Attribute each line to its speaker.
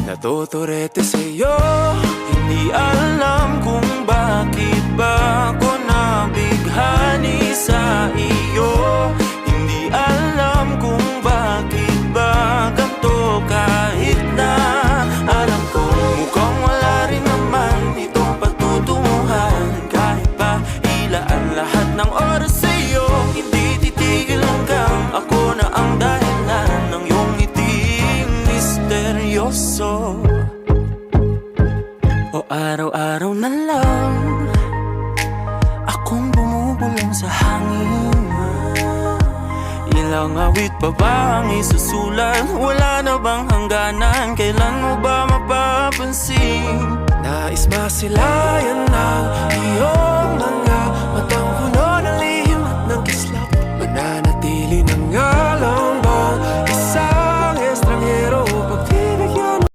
Speaker 1: Natuturete sa'yo, hindi alam kung bakit ba ako nabighani sa iyo. Hindi alam kung bakit ba ganito, kahit na alam ko mukhang wala rin naman itong patutunguhan. Kahit pa ilaan lahat ng oras sa'yo, hindi titigil hanggang ako na ang dahilan ng iyong ngiting misteryoso. O araw-araw na lang akong bumubulong sa hangin. Ilang awit pa ba ang isusulat? Wala na bang hangganan? Kailan mo ba mapapansin? Nais masilayan ng iyong mga